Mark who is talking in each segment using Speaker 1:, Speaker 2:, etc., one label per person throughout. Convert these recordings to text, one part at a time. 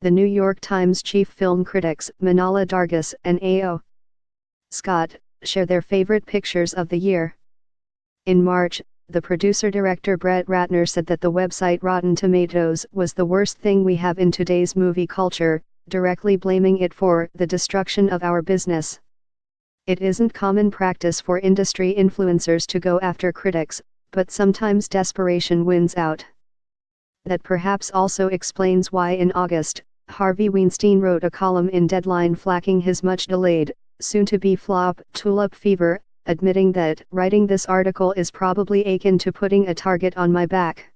Speaker 1: The New York Times chief film critics, Manala Dargis and A.O. Scott, share their favorite pictures of the year. In March, the producer-director Brett Ratner said that the website Rotten Tomatoes was the worst thing we have in today's movie culture, directly blaming it for the destruction of our business. It isn't common practice for industry influencers to go after critics, but sometimes desperation wins out. That perhaps also explains why in August, Harvey Weinstein wrote a column in Deadline flagging his much-delayed, soon-to-be flop, Tulip Fever, admitting that writing this article is probably akin to putting a target on my back.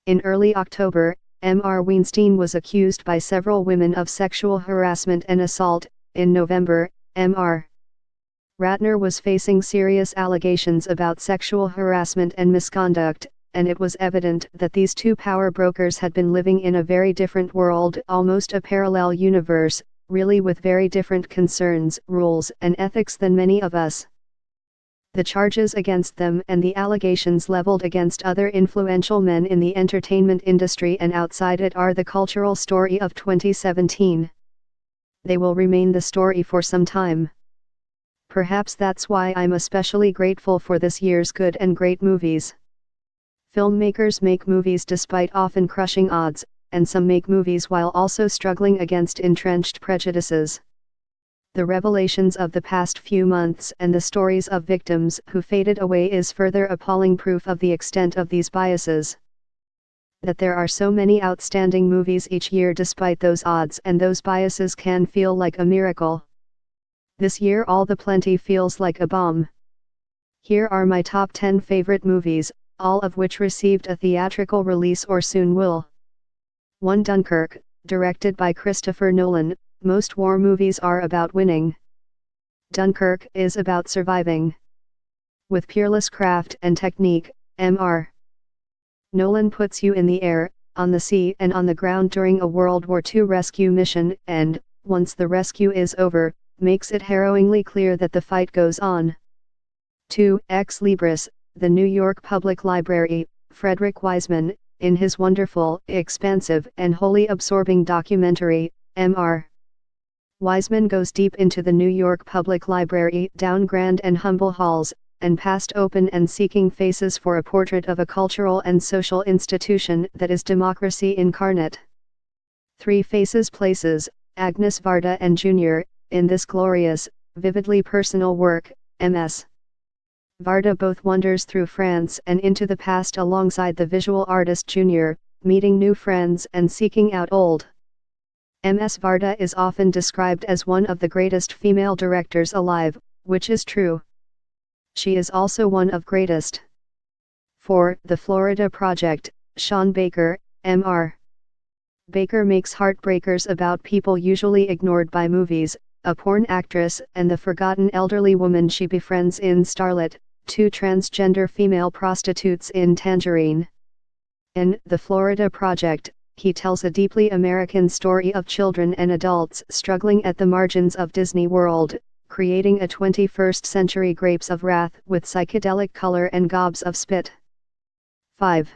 Speaker 1: In early October, M.R. Weinstein was accused by several women of sexual harassment and assault. In November, M.R. Ratner was facing serious allegations about sexual harassment and misconduct, and it was evident that these two power brokers had been living in a very different world, almost a parallel universe, really with very different concerns, rules, and ethics than many of us. The charges against them and the allegations leveled against other influential men in the entertainment industry and outside it are the cultural story of 2017. They will remain the story for some time. Perhaps that's why I'm especially grateful for this year's good and great movies. Filmmakers make movies despite often crushing odds, and some make movies while also struggling against entrenched prejudices. The revelations of the past few months and the stories of victims who faded away is further appalling proof of the extent of these biases. That there are so many outstanding movies each year despite those odds and those biases can feel like a miracle. This year all the plenty feels like a bomb. Here are my top 10 favorite movies, all of which received a theatrical release or soon will. 1. Dunkirk, directed by Christopher Nolan. Most war movies are about winning. Dunkirk is about surviving. With peerless craft and technique, M.R. Nolan puts you in the air, on the sea and on the ground during a World War II rescue mission and, once the rescue is over, makes it harrowingly clear that the fight goes on. 2. Ex Libris, the New York Public Library. Frederick Wiseman, in his wonderful, expansive and wholly absorbing documentary, M.R. Wiseman goes deep into the New York Public Library, down grand and humble halls, and past open and seeking faces for a portrait of a cultural and social institution that is democracy incarnate. 3. Faces Places, Agnes Varda and Jr., in this glorious, vividly personal work, M.S. Varda both wanders through France and into the past alongside the visual artist Jr., meeting new friends and seeking out old. M.S. Varda is often described as one of the greatest female directors alive, which is true. She is also one of greatest. 4. The Florida Project, Sean Baker. M.R. Baker makes heartbreakers about people usually ignored by movies, a porn actress and the forgotten elderly woman she befriends in Starlet, 2 transgender female prostitutes in Tangerine. In The Florida Project, he tells a deeply American story of children and adults struggling at the margins of Disney World, creating a 21st-century Grapes of Wrath with psychedelic color and gobs of spit. 5.